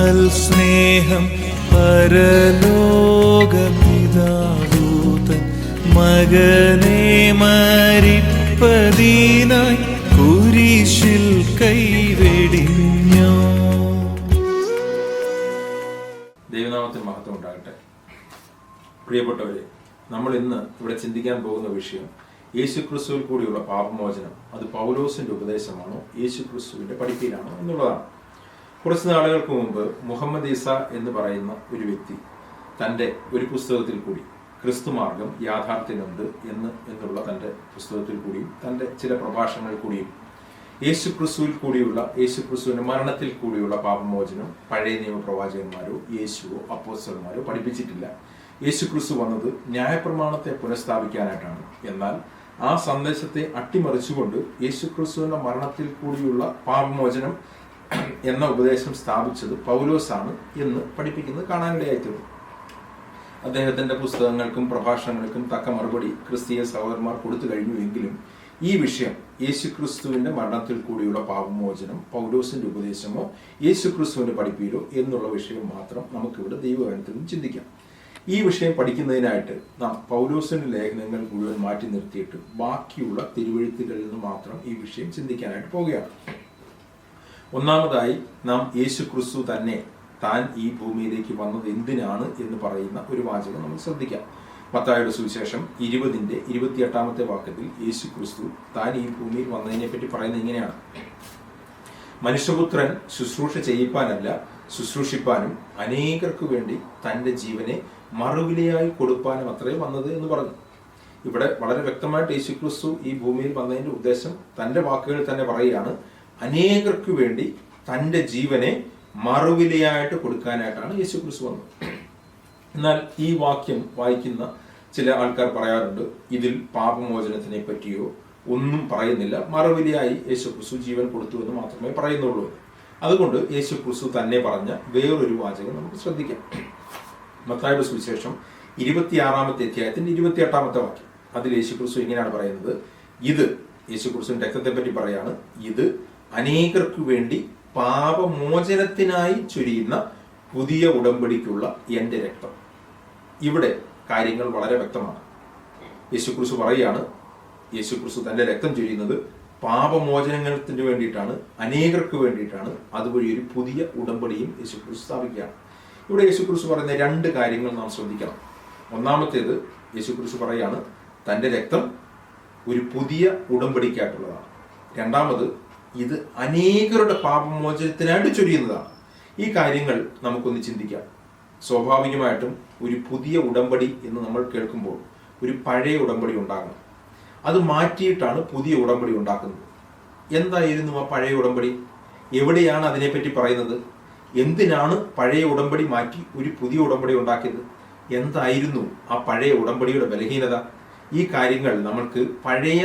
മഹൽ സ്നേഹം പരലോകപിതാവൂതൻ മകനെ മരിപ്പതിനായി കുരിശിൽ കൈവെടിഞ്ഞോ. ദൈവനാമത്തിന് മഹത്വം ഉണ്ടാകട്ടെ. പ്രിയപ്പെട്ടവരെ, നമ്മൾ ഇന്ന് ഇവിടെ ചിന്തിക്കാൻ പോകുന്ന വിഷയം യേശുക്രിസ്തുവിൽ കൂടിയുള്ള പാപമോചനം. അത് പൗലോസിന്റെ ഉപദേശമാണോ യേശുക്രിസ്തുവിന്റെ പഠിപ്പിലാണോ എന്നുള്ളതാണ്. കുറച്ച് നാളുകൾക്ക് മുമ്പ് മുഹമ്മദ് ഈസ എന്ന് പറയുന്ന ഒരു വ്യക്തി തൻ്റെ ഒരു പുസ്തകത്തിൽ കൂടി ക്രിസ്തുമാർഗം യാഥാർത്ഥ്യമുണ്ട് എന്നുള്ള തൻ്റെ പുസ്തകത്തിൽ കൂടിയും തൻ്റെ ചില പ്രഭാഷണങ്ങളിൽ കൂടിയും യേശുക്രിസ്തുവിൽ കൂടിയുള്ള യേശുക്രിസ്തുവിന്റെ മരണത്തിൽ കൂടിയുള്ള പാപമോചനം പഴയ നിയമ പ്രവാചകന്മാരോ യേശുവോ അപ്പോസ്തലന്മാരോ പഠിപ്പിച്ചിട്ടില്ല. യേശുക്രിസ്തു വന്നത് ന്യായപ്രമാണത്തെ പുനഃസ്ഥാപിക്കാനായിട്ടാണ്. എന്നാൽ ആ സന്ദേശത്തെ അട്ടിമറിച്ചുകൊണ്ട് യേശുക്രിസ്തുവിന്റെ മരണത്തിൽ കൂടിയുള്ള പാപമോചനം എന്ന ഉപദേശം സ്ഥാപിച്ചത് പൗലോസാണ് എന്ന് പഠിപ്പിക്കുന്നത് കാണാനിടയായിത്തീർന്നു. അദ്ദേഹത്തിന്റെ പുസ്തകങ്ങൾക്കും പ്രഭാഷണങ്ങൾക്കും തക്ക മറുപടി ക്രിസ്തീയ സഹോദരന്മാർ കൊടുത്തു കഴിഞ്ഞുവെങ്കിലും ഈ വിഷയം യേശുക്രിസ്തുവിന്റെ മരണത്തിൽ കൂടിയുള്ള പാപമോചനം പൗലോസിന്റെ ഉപദേശമോ യേശുക്രിസ്തുവിന്റെ പഠിപ്പിലോ എന്നുള്ള വിഷയം മാത്രം നമുക്കിവിടെ ദൈവവചനത്തിൽ നിന്ന് ചിന്തിക്കാം. ഈ വിഷയം പഠിക്കുന്നതിനായിട്ട് നാം പൗലോസിന്റെ ലേഖനങ്ങൾ മുഴുവൻ മാറ്റി നിർത്തിയിട്ട് ബാക്കിയുള്ള തിരുവെഴുത്തുകളിൽ നിന്ന് മാത്രം ഈ വിഷയം ചിന്തിക്കാനായിട്ട് പോവുകയാണ്. ഒന്നാമതായി നാം യേശുക്രിസ്തു തന്നെ താൻ ഈ ഭൂമിയിലേക്ക് വന്നത് എന്തിനാണ് എന്ന് പറയുന്ന ഒരു വാചകം നമ്മൾ ശ്രദ്ധിക്കാം. മത്തായിയുടെ സുവിശേഷം 20:28 വാക്യത്തിൽ യേശുക്രിസ്തു താൻ ഈ ഭൂമിയിൽ വന്നതിനെ പറ്റി പറയുന്നത് ഇങ്ങനെയാണ്: മനുഷ്യപുത്രൻ ശുശ്രൂഷ ചെയ്യിപ്പാനല്ല, ശുശ്രൂഷിപ്പാനും അനേകർക്ക് വേണ്ടി തൻ്റെ ജീവനെ മറുവിലയായി കൊടുപ്പാനും അത്രേ വന്നത് എന്ന് പറഞ്ഞു. ഇവിടെ വളരെ വ്യക്തമായിട്ട് യേശുക്രിസ്തു ഈ ഭൂമിയിൽ വന്നതിന്റെ ഉദ്ദേശം തൻ്റെ വാക്കുകളിൽ തന്നെ പറയുകയാണ്. അനേകർക്ക് വേണ്ടി തൻ്റെ ജീവനെ മറുവിലയായിട്ട് കൊടുക്കാനായിട്ടാണ് യേശുക്രിസ്തു വന്നത്. എന്നാൽ ഈ വാക്യം വായിക്കുന്ന ചില ആൾക്കാർ പറയാറുണ്ട്, ഇതിൽ പാപമോചനത്തിനെ പറ്റിയോ ഒന്നും പറയുന്നില്ല, മറുവിലയായി യേശുക്രിസ്തു ജീവൻ കൊടുത്തു എന്ന് മാത്രമേ പറയുന്നുള്ളൂ. അതുകൊണ്ട് യേശുക്രിസ്തു തന്നെ പറഞ്ഞ വേറൊരു വാചകം നമുക്ക് ശ്രദ്ധിക്കാം. മത്തായിയുടെ സുവിശേഷം 26-ാമത്തെ വാക്യം, അതിൽ യേശുക്രിസ്തു ഇങ്ങനെയാണ് പറയുന്നത്: ഇത് യേശുക്രിസ്തുവിന്റെ രക്തത്തെ പറ്റി പറയാണ്. ഇത് അനേകർക്ക് വേണ്ടി പാപമോചനത്തിനായി ചൊരിയുന്ന പുതിയ ഉടമ്പടിക്കുള്ള എൻ്റെ രക്തം. ഇവിടെ കാര്യങ്ങൾ വളരെ വ്യക്തമാണ്. യേശുക്രിസ്തു പറയുകയാണ്, യേശുക്രിസ്തു തൻ്റെ രക്തം ചൊരിയുന്നത് പാപമോചനത്തിന് വേണ്ടിയിട്ടാണ്, അനേകർക്ക് വേണ്ടിയിട്ടാണ്. അതുവഴി ഒരു പുതിയ ഉടമ്പടിയും യേശുക്രിസ്തു സ്ഥാപിക്കുകയാണ്. ഇവിടെ യേശുക്രിസ്തു പറയുന്ന രണ്ട് കാര്യങ്ങൾ നാം ശ്രദ്ധിക്കണം. ഒന്നാമത്തേത്, യേശുക്രിസ്തു പറയുകയാണ് തൻ്റെ രക്തം ഒരു പുതിയ ഉടമ്പടിക്കായിട്ടുള്ളതാണ്. രണ്ടാമത്, ഇത് അനേകരുടെ പാപമോചനത്തിനായിട്ട് ചൊരിയുന്നതാണ്. ഈ കാര്യങ്ങൾ നമുക്കൊന്ന് ചിന്തിക്കാം. സ്വാഭാവികമായിട്ടും ഒരു പുതിയ ഉടമ്പടി എന്ന് നമ്മൾ കേൾക്കുമ്പോൾ ഒരു പഴയ ഉടമ്പടി ഉണ്ടാകണം. അത് മാറ്റിയിട്ടാണ് പുതിയ ഉടമ്പടി ഉണ്ടാക്കുന്നത്. എന്തായിരുന്നു ആ പഴയ ഉടമ്പടി? എവിടെയാണ് അതിനെപ്പറ്റി പറയുന്നത്? എന്തിനാണ് പഴയ ഉടമ്പടി മാറ്റി ഒരു പുതിയ ഉടമ്പടി ഉണ്ടാക്കിയത്? എന്തായിരുന്നു ആ പഴയ ഉടമ്പടിയുടെ ബലഹീനത? ഈ കാര്യങ്ങൾ നമ്മൾക്ക് പഴയ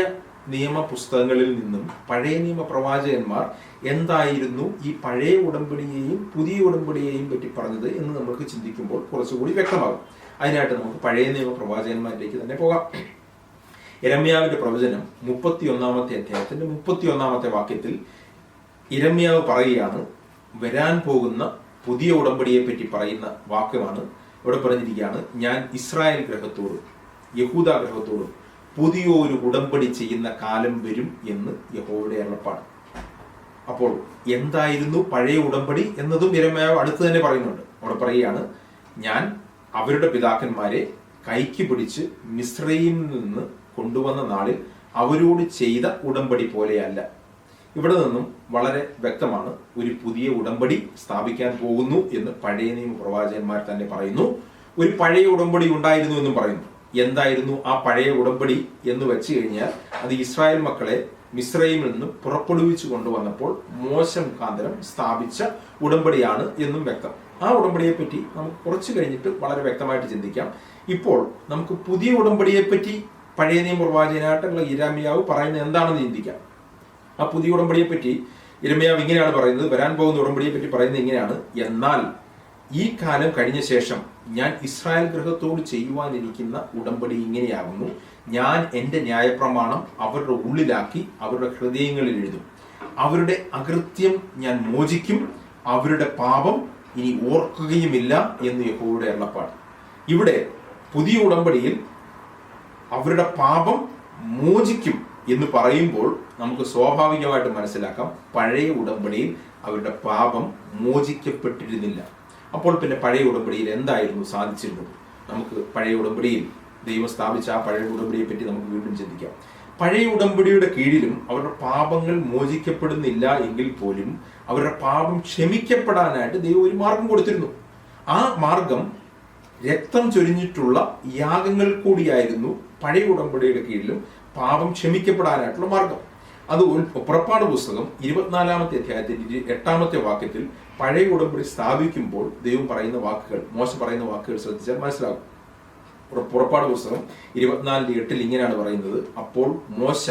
നിയമ പുസ്തകങ്ങളിൽ നിന്നും പഴയ നിയമ പ്രവാചകന്മാർ എന്തായിരുന്നു ഈ പഴയ ഉടമ്പടിയെയും പുതിയ ഉടമ്പടിയെയും പറ്റി പറഞ്ഞത് എന്ന് നമുക്ക് ചിന്തിക്കുമ്പോൾ കുറച്ചുകൂടി വ്യക്തമാകും. അതിനായിട്ട് നമുക്ക് പഴയ നിയമ പ്രവാചകന്മാരിലേക്ക് തന്നെ പോകാം. യിരെമ്യാവിന്റെ പ്രവചനം 31-ാമത്തെ അധ്യായത്തിന്റെ 31-ാമത്തെ വാക്യത്തിൽ യിരെമ്യാവ് പറയുകയാണ്, വരാൻ പോകുന്ന പുതിയ ഉടമ്പടിയെ പറ്റി പറയുന്ന വാക്യമാണ് ഇവിടെ പറഞ്ഞിരിക്കുകയാണ്: ഞാൻ ഇസ്രായേൽ ഗ്രഹത്തോടും യഹൂദ ഗ്രഹത്തോടും പുതിയൊരു ഉടമ്പടി ചെയ്യുന്ന കാലം വരും എന്ന് യഹോവയുടെ അരുളപ്പാട്. അപ്പോൾ എന്തായിരുന്നു പഴയ ഉടമ്പടി എന്നതും യിരെമ്യാവ് അടുത്ത് തന്നെ പറയുന്നുണ്ട്. അവിടെ പറയുകയാണ്, ഞാൻ അവരുടെ പിതാക്കന്മാരെ കൈക്ക് പിടിച്ച് മിസ്രയീമിൽ നിന്ന് കൊണ്ടുവന്ന നാളിൽ അവരോട് ചെയ്ത ഉടമ്പടി പോലെയല്ല. ഇവിടെ നിന്നും വളരെ വ്യക്തമാണ്, ഒരു പുതിയ ഉടമ്പടി സ്ഥാപിക്കാൻ പോകുന്നു എന്ന് പഴയ നിയമ പ്രവാചകന്മാർ തന്നെ പറയുന്നു. ഒരു പഴയ ഉടമ്പടി ഉണ്ടായിരുന്നു എന്നും പറയുന്നു. എന്തായിരുന്നു ആ പഴയ ഉടമ്പടി എന്ന് വെച്ച് കഴിഞ്ഞാൽ അത് ഇസ്രായേൽ മക്കളെ മിസ്രയീമിൽ നിന്ന് പുറപ്പെടുവിച്ചു കൊണ്ടുവന്നപ്പോൾ മോശ മുഖാന്തരം സ്ഥാപിച്ച ഉടമ്പടിയാണ് എന്നും വ്യക്തം. ആ ഉടമ്പടിയെ പറ്റി നമുക്ക് കുറച്ച് കഴിഞ്ഞിട്ട് വളരെ വ്യക്തമായിട്ട് ചിന്തിക്കാം. ഇപ്പോൾ നമുക്ക് പുതിയ ഉടമ്പടിയെ പറ്റി പഴയ നിയമ പ്രവാചകനായിട്ടുള്ള യിരെമ്യാവ് പറയുന്നത് എന്താണെന്ന് ചിന്തിക്കാം. ആ പുതിയ ഉടമ്പടിയെ പറ്റി യിരെമ്യാവ് ഇങ്ങനെയാണ് പറയുന്നത്, വരാൻ പോകുന്ന ഉടമ്പടിയെ പറ്റി പറയുന്നത് ഇങ്ങനെയാണ്: എന്നാൽ ഈ കാലം കഴിഞ്ഞ ശേഷം ഞാൻ ഇസ്രായേൽ ഗൃഹത്തോട് ചെയ്യുവാനിരിക്കുന്ന ഉടമ്പടി ഇങ്ങനെയാകുന്നു: ഞാൻ എൻ്റെ ന്യായപ്രമാണം അവരുടെ ഉള്ളിലാക്കി അവരുടെ ഹൃദയങ്ങളിൽ എഴുതും. അവരുടെ അകൃത്യം ഞാൻ മോചിക്കും, അവരുടെ പാപം ഇനി ഓർക്കുകയുമില്ല എന്ന് യഹോവയുടെ അരുളപ്പാട്. ഇവിടെ പുതിയ ഉടമ്പടിയിൽ അവരുടെ പാപം മോചിക്കും എന്ന് പറയുമ്പോൾ നമുക്ക് സ്വാഭാവികമായിട്ട് മനസ്സിലാക്കാം പഴയ ഉടമ്പടിയിൽ അവരുടെ പാപം മോചിക്കപ്പെട്ടിരുന്നില്ല. അപ്പോൾ പിന്നെ പഴയ ഉടമ്പടിയിൽ എന്തായിരുന്നു സാധിച്ചിരുന്നത്? നമുക്ക് പഴയ ഉടമ്പടിയിൽ ദൈവം സ്ഥാപിച്ച ആ പഴയ ഉടമ്പടിയെ പറ്റി നമുക്ക് വീണ്ടും ചിന്തിക്കാം. പഴയ ഉടമ്പടിയുടെ കീഴിലും അവരുടെ പാപങ്ങൾ മോചിക്കപ്പെടുന്നില്ല എങ്കിൽ പോലും അവരുടെ പാപം ക്ഷമിക്കപ്പെടാനായിട്ട് ദൈവം ഒരു മാർഗം കൊടുത്തിരുന്നു. ആ മാർഗം രക്തം ചൊരിഞ്ഞിട്ടുള്ള യാഗങ്ങൾ കൂടിയായിരുന്നു പഴയ ഉടമ്പടിയുടെ കീഴിലും പാപം ക്ഷമിക്കപ്പെടാനായിട്ടുള്ള മാർഗം. അത് പുറപ്പാട് പുസ്തകം 24-ാമത്തെ അധ്യായത്തിൽ 8-ാമത്തെ വാക്യത്തിൽ പഴയ ഉടമ്പടി സ്ഥാപിക്കുമ്പോൾ ദൈവം പറയുന്ന വാക്കുകൾ, മോശ പറയുന്ന വാക്കുകൾ ശ്രദ്ധിച്ചാൽ മനസ്സിലാകും. പുറപ്പാട് പുസ്തകം 24:8 ഇങ്ങനെയാണ് പറയുന്നത്: അപ്പോൾ മോശ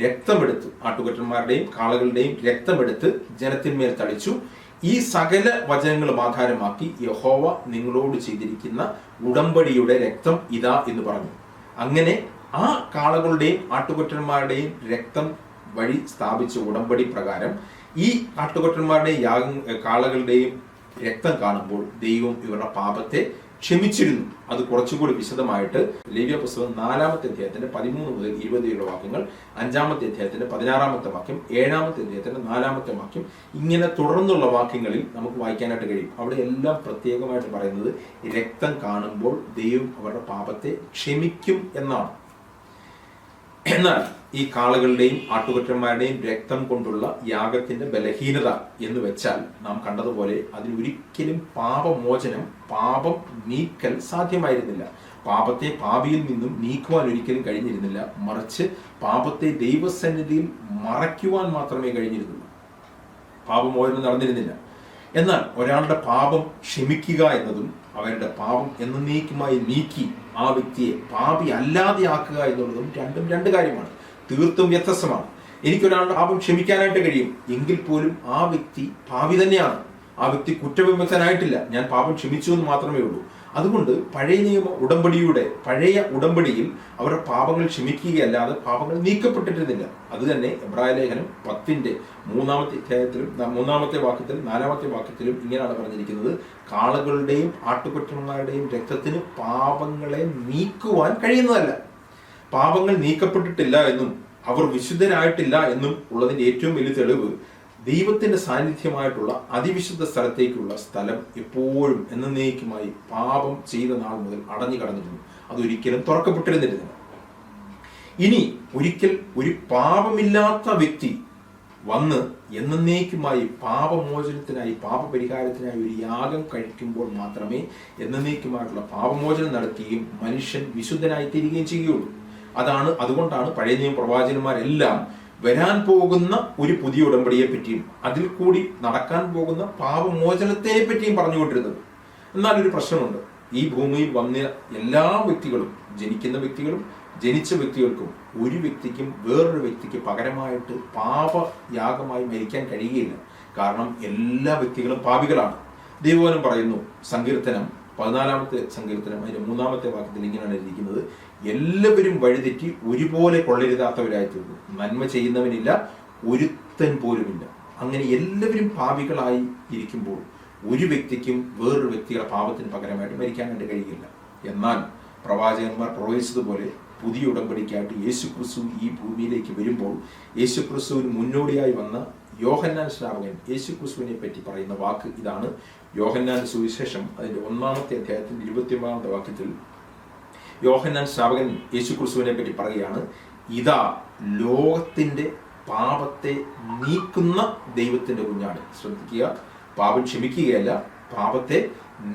രക്തമെടുത്ത്, ആട്ടുകൊറ്റന്മാരുടെയും കാളകളുടെയും രക്തമെടുത്ത് ജനത്തിന്മേൽ തളിച്ചു. ഈ സകല വചനങ്ങളും ആധാരമാക്കി യഹോവ നിങ്ങളോട് ചെയ്തിരിക്കുന്ന ഉടമ്പടിയുടെ രക്തം ഇതാ എന്ന് പറഞ്ഞു. അങ്ങനെ ആ കാളകളുടെയും ആട്ടുകൊറ്റന്മാരുടെയും രക്തം വഴി സ്ഥാപിച്ച ഉടമ്പടി പ്രകാരം ഈ ആട്ടുകൊറ്റന്മാരുടെയും കാളകളുടെയും രക്തം കാണുമ്പോൾ ദൈവം ഇവരുടെ പാപത്തെ ക്ഷമിച്ചിരുന്നു. അത് കുറച്ചുകൂടി വിശദമായിട്ട് ലേവ്യ പുസ്തകം 4-ാമത്തെ അധ്യായത്തിന്റെ 13 മുതൽ 20 വാക്യങ്ങൾ, 5-ാമത്തെ അധ്യായത്തിന്റെ 16-ാമത്തെ വാക്യം, 7-ാമത്തെ അധ്യായത്തിന്റെ 4-ാമത്തെ വാക്യം, ഇങ്ങനെ തുടർന്നുള്ള വാക്യങ്ങളിൽ നമുക്ക് വായിക്കാനായിട്ട് കഴിയും. അവിടെ എല്ലാം പ്രത്യേകമായിട്ട് പറയുന്നത് രക്തം കാണുമ്പോൾ ദൈവം അവരുടെ പാപത്തെ ക്ഷമിക്കും എന്നാണ്. എന്നാൽ ഈ കാളകളുടെയും ആട്ടുകൊറ്റന്മാരുടെയും രക്തം കൊണ്ടുള്ള യാഗത്തിന്റെ ബലഹീനത എന്ന് വെച്ചാൽ നാം കണ്ടതുപോലെ അതിനൊരിക്കലും പാപമോചനം, പാപം നീക്കൽ സാധ്യമായിരുന്നില്ല. പാപത്തെ പാപിയിൽ നിന്നും നീക്കുവാൻ ഒരിക്കലും കഴിഞ്ഞിരുന്നില്ല. മറിച്ച് പാപത്തെ ദൈവസന്നിധിയിൽ മറയ്ക്കുവാൻ മാത്രമേ കഴിഞ്ഞിരുന്നുള്ളൂ. പാപമോചനം നടന്നിരുന്നില്ല. എന്നാൽ ഒരാളുടെ പാപം ക്ഷമിക്കുക എന്നതും അവരുടെ പാപം എന്നേക്കുമായി നീക്കി ആ വ്യക്തിയെ പാപി അല്ലാതെ ആക്കുക എന്നുള്ളതും രണ്ടും രണ്ട് കാര്യമാണ്, തീർത്തും വ്യത്യസ്തമാണ്. എനിക്കൊരാളുടെ പാപം ക്ഷമിക്കാനായിട്ട് കഴിയും, എങ്കിൽ പോലും ആ വ്യക്തി പാപി തന്നെയാണ്. ആ വ്യക്തി കുറ്റവിമുക്തനായിട്ടില്ല. ഞാൻ പാപം ക്ഷമിച്ചു എന്ന് മാത്രമേ ഉള്ളൂ. അതുകൊണ്ട് പഴയ ഉടമ്പടിയിൽ അവരുടെ പാപങ്ങൾ ക്ഷമിക്കുകയല്ലാതെ പാപങ്ങൾ നീക്കപ്പെട്ടിരുന്നില്ല. അത് തന്നെ എബ്രായ ലേഖനം 10-ന്റെ 3-ാമത്തെ അധ്യായത്തിലും 3-ാമത്തെ വാക്യത്തിലും 4-ാമത്തെ വാക്യത്തിലും ഇങ്ങനെയാണ് പറഞ്ഞിരിക്കുന്നത്: കാളകളുടെയും ആട്ടുകൊറ്റന്മാരുടെയും രക്തത്തിന് പാപങ്ങളെ നീക്കുവാൻ കഴിയുന്നതല്ല. പാപങ്ങൾ നീക്കപ്പെട്ടിട്ടില്ല എന്നും അവർ വിശുദ്ധരായിട്ടില്ല എന്നും ഉള്ളതിന്റെ ഏറ്റവും വലിയ തെളിവ് ദൈവത്തിന്റെ സാന്നിധ്യമായിട്ടുള്ള അതിവിശുദ്ധ സ്ഥലത്തേക്കുള്ള സ്ഥലം എപ്പോഴും എന്നേക്കുമായി പാപം ചെയ്ത നാൾ മുതൽ അടഞ്ഞു കടന്നിരുന്നു. അതൊരിക്കലും തുറക്കപ്പെട്ടിരുന്നിരുന്നില്ല. ഇനി ഒരിക്കൽ ഒരു പാപമില്ലാത്ത വ്യക്തി വന്ന് എന്നേക്കുമായി പാപമോചനത്തിനായി, പാപപരിഹാരത്തിനായി ഒരു യാഗം കഴിക്കുമ്പോൾ മാത്രമേ എന്നേക്കുമായിട്ടുള്ള പാപമോചനം നടത്തുകയും മനുഷ്യൻ വിശുദ്ധനായി തീരുകയും ചെയ്യുകയുള്ളൂ. അതുകൊണ്ടാണ് പഴയ നിയമ പ്രവാചകന്മാരെല്ലാം വരാൻ പോകുന്ന ഒരു പുതിയ ഉടമ്പടിയെ പറ്റിയും അതിൽ കൂടി നടക്കാൻ പോകുന്ന പാപമോചനത്തെ പറ്റിയും പറഞ്ഞുകൊണ്ടിരുന്നത്. എന്നാൽ ഒരു പ്രശ്നമുണ്ട്. ഈ ഭൂമിയിൽ വന്ന എല്ലാ വ്യക്തികളും, ജനിക്കുന്ന വ്യക്തികളും ജനിച്ച വ്യക്തികൾക്കും ഒരു വ്യക്തിക്കും വേറൊരു വ്യക്തിക്ക് പകരമായിട്ട് പാപയാഗമായി മരിക്കാൻ കഴിയുകയില്ല. കാരണം എല്ലാ വ്യക്തികളും പാപികളാണ്. ദൈവവചനം പറയുന്നു, സങ്കീർത്തനം 14-ാമത്തെ സങ്കീർത്തനം അതിന്റെ 3-ാമത്തെ വാക്യത്തിൽ ഇങ്ങനെയാണ് എഴുതിയിരിക്കുന്നത്: എല്ലാവരും വഴിതെറ്റി ഒരുപോലെ കൊള്ളരുതാത്തവരായി തീർന്നു, നന്മ ചെയ്യുന്നവനില്ല, ഒരുത്തൻ പോലുമില്ല. അങ്ങനെ എല്ലാവരും പാപികളായി ഇരിക്കുമ്പോൾ ഒരു വ്യക്തിക്കും വേറൊരു വ്യക്തിയുടെ പാപത്തിന് പകരമായിട്ട് മരിക്കാനായിട്ട് കഴിയില്ല. എന്നാൽ പ്രവാചകന്മാർ പ്രവചിച്ചതുപോലെ പുതിയ ഉടമ്പടിക്കായിട്ട് യേശുക്രിസ്തു ഈ ഭൂമിയിലേക്ക് വരുമ്പോൾ യേശുക്രിസ്തുവിന് മുന്നോടിയായി വന്ന യോഹന്നാൻ ശ്രാവകൻ യേശുക്രിസ്തുവിനെ പറ്റി പറയുന്ന വാക്ക് ഇതാണ്. യോഹന്നാന്റെ സുവിശേഷം അതിന്റെ 1-ാമത്തെ അധ്യായത്തിന്റെ 21-ാമത്തെ വാക്യത്തിൽ യോഹന്നാൻ ശ്രാവകൻ യേശുക്രിസ്തുവിനെ പറ്റി പറയുകയാണ്: ഇതാ ലോകത്തിന്റെ പാപത്തെ നീക്കുന്ന ദൈവത്തിന്റെ കുഞ്ഞാട്. ശ്രദ്ധിക്കുക, പാപം ക്ഷമിക്കുകയല്ല, പാപത്തെ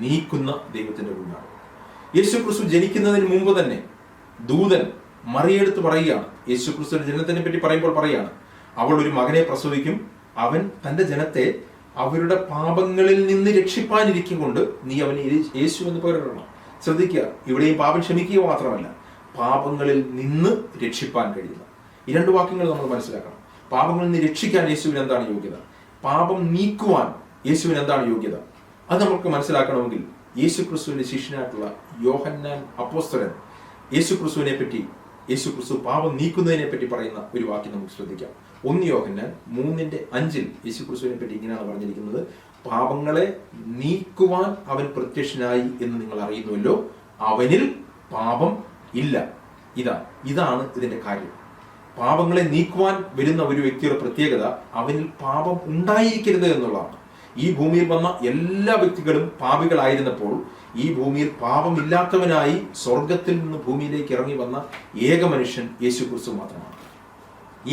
നീക്കുന്ന ദൈവത്തിന്റെ കുഞ്ഞാട്. യേശുക്രിസ്തു ജനിക്കുന്നതിന് മുമ്പ് തന്നെ ദൂതൻ മറിയെടുത്ത് പറയുകയാണ്, യേശുക്രിസ്തുവിന്റെ ജനനത്തിനെ പറ്റി പറയുമ്പോൾ പറയുകയാണ്: അവൾ ഒരു മകനെ പ്രസവിക്കും, അവൻ തന്റെ ജനത്തെ അവരുടെ പാപങ്ങളിൽ നിന്ന് രക്ഷിപ്പാനിരിക്കൊണ്ട് നീ അവന് യേശു എന്ന് പേരിടണം. ശ്രദ്ധിക്കുക, ഇവിടെയും പാപം ക്ഷമിക്കുക മാത്രമല്ല, പാപങ്ങളിൽ നിന്ന് രക്ഷിപ്പാൻ കഴിയുന്ന ഈ രണ്ട് വാക്യങ്ങൾ നമ്മൾ മനസ്സിലാക്കണം. പാപങ്ങളിൽ നിന്ന് രക്ഷിക്കാൻ യേശുവിന് എന്താണ് യോഗ്യത? പാപം നീക്കുവാൻ യേശുവിന് എന്താണ് യോഗ്യത? അത് നമുക്ക് മനസ്സിലാക്കണമെങ്കിൽ യേശുക്രിസ്തുവിന്റെ ശിഷ്യനായിട്ടുള്ള യോഹന്നാൻ അപ്പോസ്തലൻ യേശുക്രിസ്തുവിനെ പറ്റി യേശു ക്രിസ്തു പാപം നീക്കുന്നതിനെ പറ്റി പറയുന്ന ഒരു വാക്യം നമുക്ക് ശ്രദ്ധിക്കാം. 1 യോഹന്നാൻ 3:5 യേശു ക്രിസ്തുവിനെ പറ്റി ഇങ്ങനെയാണ് പറഞ്ഞിരിക്കുന്നത്: പാപങ്ങളെ നീക്കുവാൻ അവൻ പ്രത്യക്ഷനായി എന്ന് നിങ്ങൾ അറിയുന്നുവല്ലോ, അവനിൽ പാപം ഇല്ല. ഇതാണ് ഇതിന്റെ കാര്യം. പാപങ്ങളെ നീക്കുവാൻ വരുന്ന ഒരു വ്യക്തിയുടെ പ്രത്യേകത അവനിൽ പാപം ഉണ്ടായിരിക്കരുത് എന്നുള്ളതാണ്. ഈ ഭൂമിയിൽ വന്ന എല്ലാ വ്യക്തികളും പാപികളായിരുന്നപ്പോൾ ഈ ഭൂമിയിൽ പാപമില്ലാത്തവനായി സ്വർഗത്തിൽ നിന്ന് ഭൂമിയിലേക്ക് ഇറങ്ങി വന്ന ഏക മനുഷ്യൻ യേശു ക്രിസ്തു മാത്രമാണ്.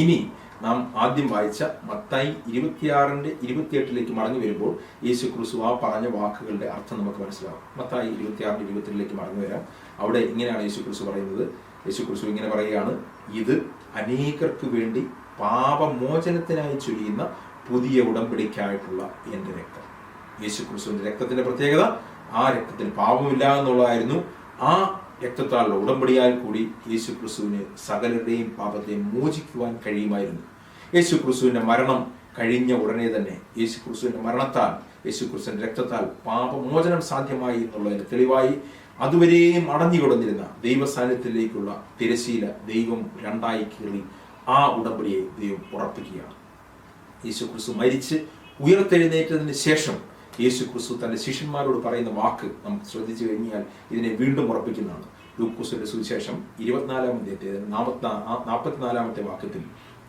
ഇനി നാം ആദ്യം വായിച്ച മത്തായി 26:28 മടങ്ങി വരുമ്പോൾ യേശു ക്രിസ്തു ആ പറഞ്ഞ വാക്കുകളുടെ അർത്ഥം നമുക്ക് മനസ്സിലാവും. മത്തായി 26:22 മടങ്ങി വരാം. അവിടെ ഇങ്ങനെയാണ് യേശു ക്രിസ്തു പറയുന്നത്. യേശു ക്രിസ്തു ഇങ്ങനെ പറയുകയാണ്: ഇത് അനേകർക്ക് വേണ്ടി പാപമോചനത്തിനായി ചൊരിയുന്ന പുതിയ ഉടമ്പടിക്കായിട്ടുള്ള എൻ്റെ രക്തം. യേശു ക്രിസ്തുവിന്റെ രക്തത്തിന്റെ പ്രത്യേകത ആ രക്തത്തിന് പാപമില്ല എന്നുള്ളതായിരുന്നു. ആ രക്തത്താലുള്ള ഉടമ്പടിയാൽ കൂടി യേശു ക്രിസ്തുവിന് സകലരുടെയും പാപത്തെ മോചിക്കുവാൻ കഴിയുമായിരുന്നു. യേശു ക്രിസ്തുവിന്റെ മരണം കഴിഞ്ഞ ഉടനെ തന്നെ യേശു ക്രിസ്തുവിന്റെ മരണത്താൽ, യേശു ക്രിസ്തുവിന്റെ രക്തത്താൽ പാപമോചനം സാധ്യമായി എന്നുള്ളതിന് തെളിവായി അതുവരെയും അടഞ്ഞുകിടന്നിരുന്ന ദൈവസാന്നിധ്യത്തിലേക്കുള്ള തിരശീല ദൈവം രണ്ടായി കീറി ആ ഉടമ്പടിയെ ദൈവം ഉറപ്പിക്കുകയാണ്. യേശു ക്രിസ്തു മരിച്ച് ഉയർത്തെഴുന്നേറ്റതിന് ശേഷം യേശു ക്രിസ്തു തന്റെ ശിഷ്യന്മാരോട് പറയുന്ന വാക്ക് നമുക്ക് ശ്രദ്ധിച്ചു കഴിഞ്ഞാൽ ഇതിനെ വീണ്ടും ഉറപ്പിക്കുന്നതാണ്. ലൂക്കോസിന്റെ സുവിശേഷം 44 വാക്യത്തിൽ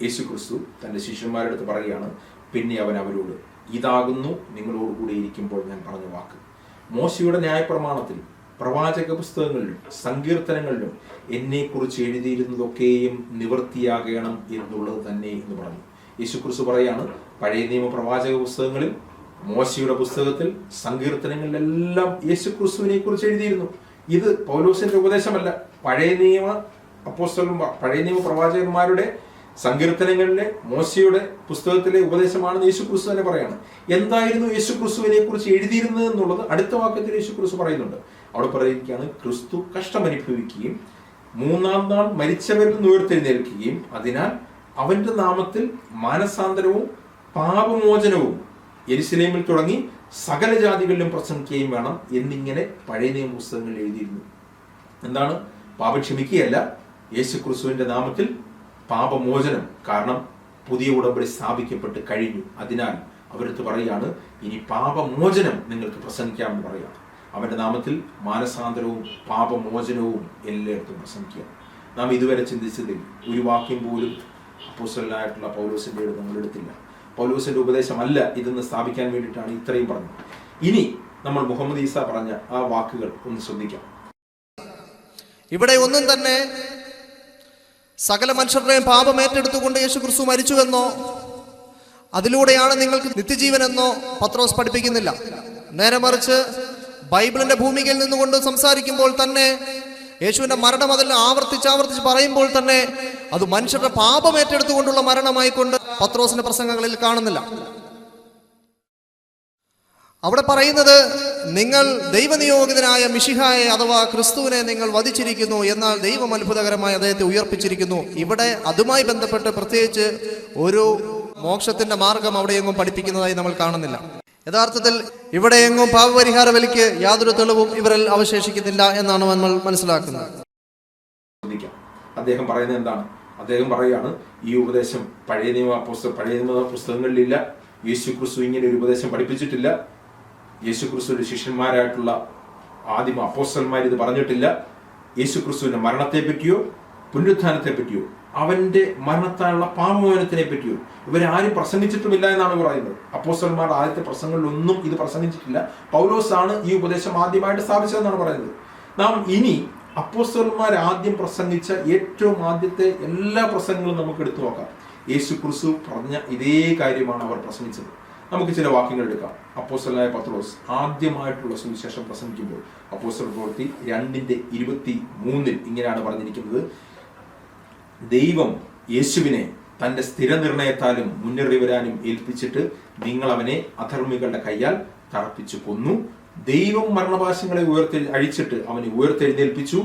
യേശു ക്രിസ്തു തന്റെ ശിഷ്യന്മാരുടെ അടുത്ത് പറയുകയാണ്: പിന്നെ അവൻ അവരോട്, ഇതാകുന്നു നിങ്ങളോടുകൂടെ ഇരിക്കുമ്പോൾ ഞാൻ പറഞ്ഞ വാക്ക്. മോശയുടെ ന്യായപ്രമാണത്തിൽ, പ്രവാചക പുസ്തകങ്ങളിലും സങ്കീർത്തനങ്ങളിലും എന്നെക്കുറിച്ച് എഴുതിയിരുന്നതൊക്കെയും നിവൃത്തിയാകണം എന്നുള്ളത് തന്നെ എന്ന് പറഞ്ഞു. യേശു ക്രിസ്തു പറയാണ്, പഴയ നിയമ പ്രവാചക പുസ്തകങ്ങളിൽ, മോശയുടെ പുസ്തകത്തിൽ, സങ്കീർത്തനങ്ങളിലെല്ലാം യേശു ക്രിസ്തുവിനെ കുറിച്ച് എഴുതിയിരുന്നു. ഇത് പൗലോസിന്റെ ഉപദേശമല്ല. പഴയ നിയമ പ്രവാചകന്മാരുടെ സങ്കീർത്തനങ്ങളിലെ, മോശയുടെ പുസ്തകത്തിലെ ഉപദേശമാണെന്ന് യേശു ക്രിസ്തു തന്നെ പറയാണ്. എന്തായിരുന്നു യേശു ക്രിസ്തുവിനെ കുറിച്ച് എഴുതിയിരുന്നത് എന്നുള്ളത് അടുത്ത വാക്യത്തിൽ യേശു ക്രിസ്തു പറയുന്നുണ്ട്. അവിടെ പറയുകയാണ്: ക്രിസ്തു കഷ്ടമനുഭവിക്കുകയും 3-ാം നാൾ മരിച്ചവരിൽ നിന്ന് ഉയർത്തെഴുന്നേൽക്കുകയും അതിനാൽ അവന്റെ നാമത്തിൽ മാനസാന്തരവും പാപമോചനവും യെരുശലേമിൽ തുടങ്ങി സകല ജാതികളിലും പ്രസംഗിക്കുകയും വേണം എന്നിങ്ങനെ പഴയ നിയമ പുസ്തകങ്ങളിൽ എഴുതിയിരുന്നു. എന്താണ്? പാപം ക്ഷമിക്കുകയല്ല, യേശു ക്രിസ്തുവിന്റെ നാമത്തിൽ പാപമോചനം. കാരണം പുതിയ ഉടമ്പടി സ്ഥാപിക്കപ്പെട്ട് കഴിഞ്ഞു. അതിനാൽ അവരടുത്ത് പറയുകയാണ്, ഇനി പാപമോചനം നിങ്ങൾക്ക് പ്രസംഗിക്കാമെന്ന് പറയുകയാണ്. അവന്റെ നാമത്തിൽ മാനസാന്തരവും പാപമോചനവും എല്ലായിടത്തും പ്രസംഗിക്കുക. നാം ഇതുവരെ ചിന്തിച്ചതിൽ ഒരു വാക്യം പോലും അപ്പോസ്തലനായിട്ടുള്ള പൗലോസിന്റെ നമ്മൾ എടുത്തില്ല. പൗലോസിന്റെ ഉപദേശമല്ല ഇതെന്ന് സ്ഥാപിക്കാൻ വേണ്ടിയിട്ടാണ് ഇത്രയും പറഞ്ഞത്. ഇനി നമ്മൾ മുഹമ്മദ് ഈസ പറഞ്ഞ ആ വാക്കുകൾ ഒന്ന് ശ്രദ്ധിക്കാം. ഇവിടെ ഒന്നും തന്നെ സകല മനുഷ്യരുടെയും പാപം ഏറ്റെടുത്തുകൊണ്ട് യേശു ക്രിസ്തു മരിച്ചുവെന്നോ അതിലൂടെയാണ് നിങ്ങൾക്ക് നിത്യജീവനെന്നോ പത്രോസ് പഠിപ്പിക്കുന്നില്ല. നേരെ മറിച്ച് ബൈബിളിന്റെ ഭൂമികയിൽ നിന്നുകൊണ്ട് സംസാരിക്കുമ്പോൾ തന്നെ യേശുവിന്റെ മരണം അതിൽ ആവർത്തിച്ച് പറയുമ്പോൾ തന്നെ അത് മനുഷ്യരുടെ പാപം ഏറ്റെടുത്തുകൊണ്ടുള്ള മരണമായിക്കൊണ്ട് പത്രോസിന്റെ പ്രസംഗങ്ങളിൽ കാണുന്നില്ല. അവിടെ പറയുന്നത്, നിങ്ങൾ ദൈവനിയോഗിതനായ മിശിഹായെ അഥവാ ക്രിസ്തുവിനെ നിങ്ങൾ വധിച്ചിരിക്കുന്നു, എന്നാൽ ദൈവം അത്ഭുതകരമായി അദ്ദേഹത്തെ ഉയർപ്പിച്ചിരിക്കുന്നു. ഇവിടെ അതുമായി ബന്ധപ്പെട്ട് പ്രത്യേകിച്ച് ഒരു മോക്ഷത്തിന്റെ മാർഗം അവിടെയെങ്ങും പഠിപ്പിക്കുന്നതായി നമ്മൾ കാണുന്നില്ല. യഥാർത്ഥത്തിൽ ഇവിടെയെങ്ങും പാപപരിഹാര ബലിക്ക് യാതൊരു തെളിവും ഇവരിൽ അവശേഷിക്കുന്നില്ല എന്നാണ് നമ്മൾ മനസ്സിലാക്കുന്നത്. അദ്ദേഹം പറയുന്നത് എന്താണ്? അദ്ദേഹം പറയുകയാണ്, ഈ ഉപദേശം പഴയ നിയമ പുസ്തകങ്ങളിലില്ല. യേശു ക്രിസ്തു ഇങ്ങനെ ഒരു ഉപദേശം പഠിപ്പിച്ചിട്ടില്ല. യേശു ക്രിസ്തുവിന്റെ ശിഷ്യന്മാരായിട്ടുള്ള ആദിമ അപ്പോസ്തലന്മാർ ഇത് പറഞ്ഞിട്ടില്ല. യേശു ക്രിസ്തുവിന്റെ മരണത്തെ പറ്റിയോ പുനരുത്ഥാനത്തെ പറ്റിയോ അവന്റെ മരണത്താലുള്ള പാപമോചനത്തിനെ പറ്റിയോ ഇവരാരും പ്രസംഗിച്ചിട്ടുമില്ല എന്നാണ് പറയുന്നത്. അപ്പോസ്തലന്മാരുടെ ആദ്യത്തെ പ്രസംഗങ്ങളിലൊന്നും ഇത് പ്രസംഗിച്ചിട്ടില്ല. പൗലോസാണ് ഈ ഉപദേശം ആദ്യമായിട്ട് സ്ഥാപിച്ചതെന്നാണ് പറയുന്നത്. നാം ഇനി അപ്പോസ്തലന്മാർ ആദ്യം പ്രസംഗിച്ച ഏറ്റവും ആദ്യത്തെ എല്ലാ പ്രസംഗങ്ങളും നമുക്ക് എടുത്തു നോക്കാം. യേശു ക്രിസ്തു പറഞ്ഞ ഇതേ കാര്യമാണ് അവർ പ്രസംഗിച്ചത്. നമുക്ക് ചില വാക്യങ്ങൾ എടുക്കാം. അപ്പോസ്തലനായ പത്രോസ് ആദ്യമായിട്ടുള്ള സുവിശേഷം പ്രസംഗിക്കുമ്പോൾ അപ്പോസ്തല പ്രവൃത്തി 2:23 ഇങ്ങനെയാണ് പറഞ്ഞിരിക്കുന്നത്: ദൈവം യേശുവിനെ തന്റെ സ്ഥിരനിർണയത്താലും മുന്നേറി വരാനും ഏൽപ്പിച്ചിട്ട് നിങ്ങൾ അവനെ അധർമ്മികളുടെ കയ്യാൽ തറപ്പിച്ചു കൊന്നു. ദൈവം മരണപാശങ്ങളെ അഴിച്ചിട്ട് അവനെ ഉയർത്തെഴുന്നേൽപ്പിച്ചു.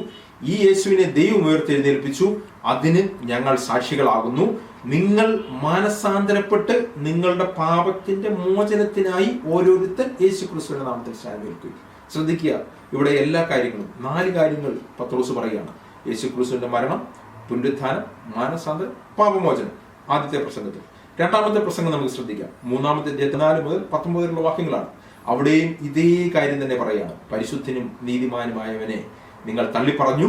ഈ യേശുവിനെ ദൈവം ഉയർത്തെഴുന്നേൽപ്പിച്ചു. അതിന് ഞങ്ങൾ സാക്ഷികളാകുന്നു. നിങ്ങൾ മാനസാന്തരപ്പെട്ട് നിങ്ങളുടെ പാപത്തിന്റെ മോചനത്തിനായി ഓരോരുത്തൻ യേശു ക്രിസ്തുവിന്റെ നാമത്തിൽ സ്നാനമേൽക്കുക. ശ്രദ്ധിക്കുക, ഇവിടെ എല്ലാ കാര്യങ്ങളും 4 കാര്യങ്ങൾ പത്രോസ് പറയുകയാണ്. യേശു ക്രിസ്തുവിന്റെ മരണം, പുനരുത്ഥാനം, മാനസാന്തരം, പാപമോചനം. ആദ്യത്തെ പ്രസംഗത്തിൽ. രണ്ടാമത്തെ പ്രസംഗം നമുക്ക് ശ്രദ്ധിക്കാം. 3-ാമത്തെ അധ്യായം 4 മുതൽ 19 വരെയുള്ള വാക്യങ്ങളാണ്. അവിടെയും ഇതേ കാര്യം തന്നെ പറയാണ്. പരിശുദ്ധനും നീതിമാനുമായവനെ നിങ്ങൾ തള്ളിപ്പറഞ്ഞു,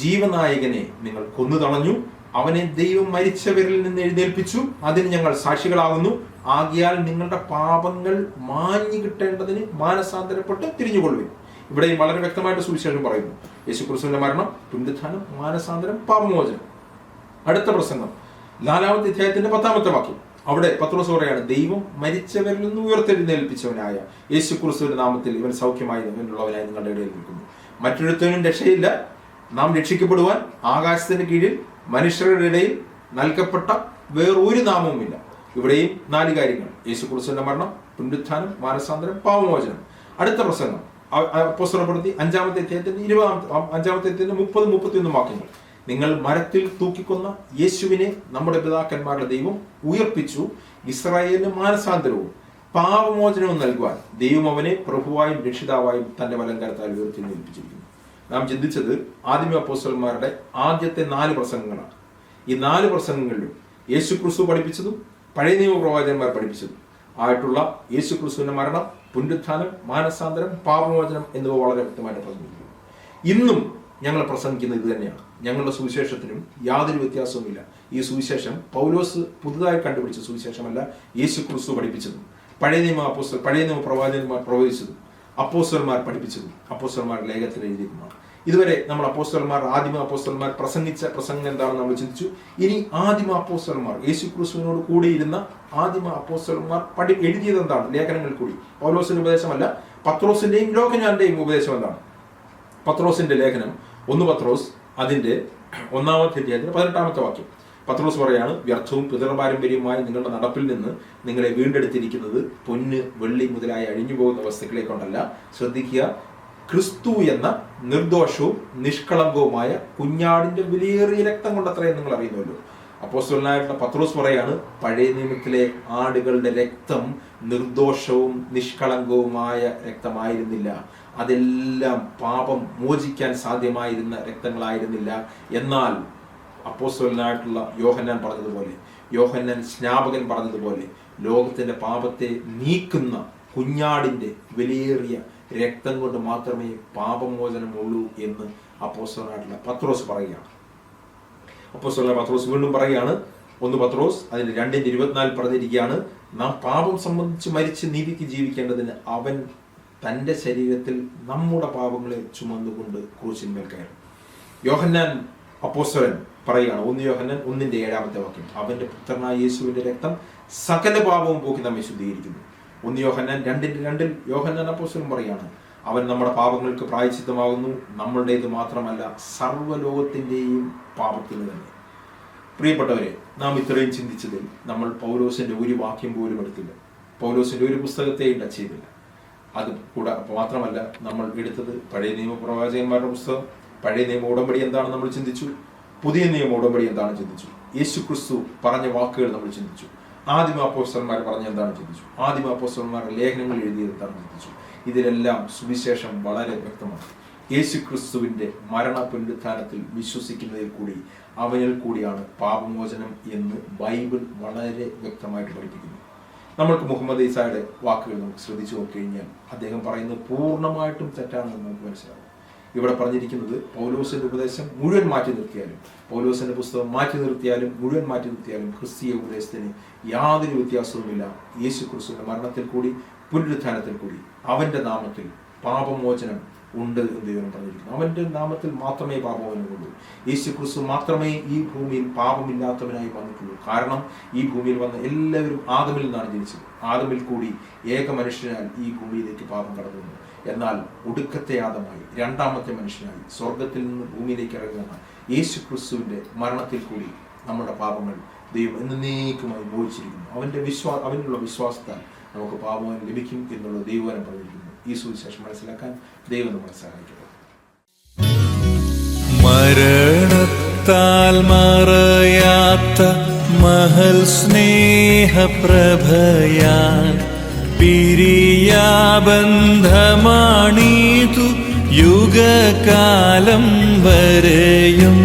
ജീവനായകനെ നിങ്ങൾ കൊന്നു തളഞ്ഞു, അവനെ ദൈവം മരിച്ചവരിൽ നിന്ന് എഴുന്നേൽപ്പിച്ചു, അതിന് ഞങ്ങൾ സാക്ഷികളാകുന്നു. ആകയാൽ നിങ്ങളുടെ പാപങ്ങൾ മാഞ്ഞു കിട്ടേണ്ടതിന് മാനസാന്തരപ്പെട്ട് തിരിഞ്ഞുകൊള്ളുവിൻ. ഇവിടെയും വളരെ വ്യക്തമായിട്ട് സുവിശേഷം പറയുന്നു. യേശുക്രിസ്തുവിന്റെ മരണം, പുനരുത്ഥാനം, മാനസാന്തരം, പാപമോചനം. അടുത്ത പ്രസംഗം 4-ാമത്തെ അധ്യായത്തിന്റെ 10-ാമത്തെ വാക്യം. അവിടെ പത്രോസ് പറയാണ്, ദൈവം മരിച്ചവരിൽ നിന്ന് ഉയർത്തെഴുന്നേൽപ്പിച്ചവനായ യേശുക്രിസ്തുവിന്റെ നാമത്തിൽ ഇവൻ സൗഖ്യമായി ഉള്ളവനായി നിങ്ങളുടെ ഇടയിൽ നിൽക്കുന്നു. മറ്റൊരുത്തനും രക്ഷയില്ല. നാം രക്ഷിക്കപ്പെടുവാൻ ആകാശത്തിന് കീഴിൽ മനുഷ്യരുടെ ഇടയിൽ നൽകപ്പെട്ട വേറൊരു നാമവുമില്ല. ഇവിടെയും 4 കാര്യങ്ങൾ: യേശുക്രിസ്തുവിന്റെ മരണം, പുനരുത്ഥാനം, മാനസാന്തരം, പാപമോചനം. അടുത്ത പ്രസംഗം അപ്പോസ്തലപ്രവൃത്തി 5-ാമത്തെ അധ്യായത്തിന്റെ 30-31 വാക്യങ്ങൾ. നിങ്ങൾ മരത്തിൽ തൂക്കിക്കൊന്ന യേശുവിനെ നമ്മുടെ പിതാക്കന്മാരുടെ ദൈവം ഉയർപ്പിച്ചു, ഇസ്രായേലിന് മാനസാന്തരവും പാപമോചനവും നൽകുവാൻ ദൈവം അവനെ പ്രഭുവായും രക്ഷിതാവായും തന്റെ വലങ്കരത്താൽ ഉയർത്തിയിരിക്കുന്നു. നാം ചിന്തിച്ചത് ആദിമ അപ്പോസ്തലന്മാരുടെ ആദ്യത്തെ 4 പ്രസംഗങ്ങളാണ്. ഈ 4 പ്രസംഗങ്ങളിലും യേശുക്രിസ്തു പഠിപ്പിച്ചതും പഴയ നിയമ പ്രവാചകന്മാർ പഠിപ്പിച്ചതും ആയിട്ടുള്ള യേശുക്രിസ്തുവിന്റെ മരണം, പുനരുത്ഥാനം, മാനസാന്തരം, പാപമോചനം എന്നിവ വളരെ വ്യക്തമായിട്ട് പ്രസംഗിക്കുന്നു. ഇന്നും ഞങ്ങൾ പ്രസംഗിക്കുന്നത് ഇത് തന്നെയാണ്. ഞങ്ങളുടെ സുവിശേഷത്തിനും യാതൊരു വ്യത്യാസവുമില്ല. ഈ സുവിശേഷം പൗലോസ് പുതുതായി കണ്ടുപിടിച്ച സുവിശേഷമല്ല, യേശുക്രിസ്തു പഠിപ്പിച്ചതും പഴയ നിയമ പ്രവാചകന്മാർ പ്രവചിച്ചതും അപ്പോസ്തലന്മാർ പഠിപ്പിച്ചതും അപ്പോസ്തലന്മാരുടെ ലേഖനത്തിൽ എഴുതിയതുമാണ്. ഇതുവരെ നമ്മൾ ആദിമ അപ്പോസ്തലന്മാർ പ്രസംഗിച്ച പ്രസംഗം എന്താണെന്ന് നമ്മൾ ചിന്തിച്ചു. ഇനി ആദിമ അപ്പോസ്തലന്മാർ, യേശുക്രിസ്തുവിനോട് കൂടിയിരുന്ന ആദിമ അപ്പോസ്തലന്മാർ എഴുതിയത് എന്താണ്? ലേഖനങ്ങൾ കൂടി. പൗലോസിന്റെ ഉപദേശമല്ല, പത്രോസിന്റെയും യോഹന്നാന്റെയും ഉപദേശം എന്താണ്? പത്രോസിന്റെ ലേഖനം 1 പത്രോസ് അതിന്റെ 1-ാമത്തെ അധ്യായത്തിന് 18-ാമത്തെ വാക്യം. പത്രോസ് പറയാണ്, വ്യർത്ഥവും പിതൃപാരമ്പര്യവുമായി നിങ്ങളുടെ നടപ്പിൽ നിന്ന് നിങ്ങളെ വീണ്ടെടുത്തിരിക്കുന്നത് പൊന്ന്, വെള്ളി മുതലായ അഴിഞ്ഞു പോകുന്ന വസ്തുക്കളെ കൊണ്ടല്ല. ശ്രദ്ധിക്കുക, ക്രിസ്തു എന്ന നിർദോഷവും നിഷ്കളങ്കവുമായ കുഞ്ഞാടിന്റെ വിലയേറിയ രക്തം കൊണ്ടത്രയും നിങ്ങൾ അറിയുന്നുവല്ലോ. അപ്പോസ്തലനായിട്ടുള്ള പത്രോസ് പറയാണ്, പഴയ നിയമത്തിലെ ആടുകളുടെ രക്തം നിർദോഷവും നിഷ്കളങ്കവുമായ രക്തമായിരുന്നില്ല. അതെല്ലാം പാപം മോചിക്കാൻ സാധ്യമായിരുന്ന രക്തങ്ങളായിരുന്നില്ല. എന്നാൽ അപ്പോസ്തലനായിട്ടുള്ള യോഹന്നാൻ പറഞ്ഞതുപോലെ, യോഹന്നാൻ സ്നാപകൻ പറഞ്ഞതുപോലെ, ലോകത്തിന്റെ പാപത്തെ നീക്കുന്ന കുഞ്ഞാടിന്റെ വിലയേറിയ രക്തം കൊണ്ട് മാത്രമേ പാപമോചനമുള്ളൂ എന്ന് അപ്പോസ്തലനായിട്ടുള്ള പത്രോസ് പറയുകയാണ്. അപ്പോസ്തലനായ പത്രോസ് വീണ്ടും പറയുകയാണ്, 1 പത്രോസ് അതിന്റെ 2:24 പറഞ്ഞിരിക്കുകയാണ്, നാം പാപം സംബന്ധിച്ച് മരിച്ച് നീതിക്ക് ജീവിക്കേണ്ടതിന് അവൻ തന്റെ ശരീരത്തിൽ നമ്മുടെ പാപങ്ങളെ ചുമന്നുകൊണ്ട് ക്രൂശിന്മേൽ കയറി. യോഹന്നാൻ അപ്പോസ്തലൻ പറയുകയാണ്, 1 യോഹന്നാൻ 1:7 വാക്യം, അവന്റെ പുത്രനായ യേശുവിന്റെ രക്തം സകല പാപവും പോക്കി നമ്മെ ശുദ്ധീകരിക്കുന്നു. 1 യോഹന്നാൻ 2:2 യോഹന്നാൻ അപ്പോസ്തലൻ പറയുകയാണ്, അവൻ നമ്മുടെ പാപങ്ങൾക്ക് പ്രായശ്ചിത്തമാകുന്നു, നമ്മളുടേത് മാത്രമല്ല സർവ്വലോകത്തിന്റെയും പാപത്തിന് തന്നെ. പ്രിയപ്പെട്ടവരെ, നാം ഇത്രയും ചിന്തിച്ചതിൽ നമ്മൾ പൗലോസിന്റെ ഒരു വാക്യം പോലും എടുത്തില്ല. പൗലോസിന്റെ ഒരു പുസ്തകത്തെയും ടച്ച് ചെയ്തില്ല. അത് മാത്രമല്ല, നമ്മൾ എടുത്തത് പഴയ നിയമ പ്രവാചകന്മാരുടെ പുസ്തകം, പഴയ നിയമ ഉടമ്പടി എന്താണെന്ന് നമ്മൾ ചിന്തിച്ചു, പുതിയ നിയമ ഉടമ്പടി എന്താണെന്ന് ചിന്തിച്ചു, യേശുക്രിസ്തു പറഞ്ഞ വാക്കുകൾ നമ്മൾ ചിന്തിച്ചു, ആദിമ അപ്പോസ്തലന്മാർ പറഞ്ഞ എന്താണെന്ന് ചിന്തിച്ചു, ആദിമ അപ്പോസ്തലന്മാരുടെ ലേഖനങ്ങൾ എഴുതിയത് എന്താണെന്ന് ചിന്തിച്ചു. ഇതിലെല്ലാം സുവിശേഷം വളരെ വ്യക്തമാണ്. യേശുക്രിസ്തുവിന്റെ മരണ പുനരുത്ഥാനത്തിൽ വിശ്വസിക്കുന്നതിൽ കൂടി അവനിൽ കൂടിയാണ് പാപമോചനം എന്ന് ബൈബിൾ വളരെ വ്യക്തമായിട്ട് പഠിപ്പിക്കുന്നു. നമ്മൾക്ക് മുഹമ്മദ് ഈസായുടെ വാക്കുകൾ നമുക്ക് ശ്രദ്ധിച്ചു നോക്കിക്കഴിഞ്ഞാൽ അദ്ദേഹം പറയുന്നത് പൂർണ്ണമായിട്ടും തെറ്റാണെന്ന് നമുക്ക് മനസ്സിലാവും. ഇവിടെ പറഞ്ഞിരിക്കുന്നത് പൗലോസിന്റെ ഉപദേശം മുഴുവൻ മാറ്റി നിർത്തിയാലും, പൗലോസിന്റെ പുസ്തകം മാറ്റി നിർത്തിയാലും, മുഴുവൻ മാറ്റി നിർത്തിയാലും ക്രിസ്തീയ ഉപദേശത്തിന് യാതൊരു വ്യത്യാസവുമില്ല. യേശുക്രിസ്തുവിന്റെ മരണത്തിൽ കൂടി പുനരുത്ഥാനത്തിൽ കൂടി അവന്റെ നാമത്തിൽ പാപമോചനം ഉണ്ട് എന്ന് ദൈവം പറഞ്ഞിരിക്കുന്നു. അവന്റെ നാമത്തിൽ മാത്രമേ പാപമോചനമുള്ളൂ. യേശുക്രിസ്തു മാത്രമേ ഈ ഭൂമിയിൽ പാപമില്ലാത്തവനായി വന്നിട്ടുള്ളൂ. കാരണം ഈ ഭൂമിയിൽ വന്ന എല്ലാവരും ആദമിൽ നിന്നാണ് ജനിച്ചത്. ആദമിൽ കൂടി ഏക മനുഷ്യനാൽ ഈ ഭൂമിയിലേക്ക് പാപം കടന്നു വന്നു. എന്നാൽ ഒടുക്കത്തെ ആദമായി, രണ്ടാമത്തെ മനുഷ്യനായി സ്വർഗത്തിൽ നിന്ന് ഭൂമിയിലേക്ക് ഇറങ്ങുന്ന യേശുക്രിസ്തുവിന്റെ മരണത്തിൽ കൂടി നമ്മുടെ പാപങ്ങൾ ദൈവം എന്നേക്കുമായി മോചിച്ചിരിക്കുന്നു. അവനുള്ള വിശ്വാസത്താൽ നമുക്ക് പാപമോചനം ലഭിക്കും എന്നുള്ള ദൈവവചനം പറഞ്ഞിരിക്കുന്നു. ഈ സുവിശേഷം മനസ്സിലാക്കാൻ ദൈവം നമ്മളെ സഹായിക്കട്ടെ. മരണത്താൽ മറയാത്ത മഹൽ സ്നേഹപ്രഭയാൽ പിരിയാബന്ധമാണീതു യുഗകാലം വരെയും.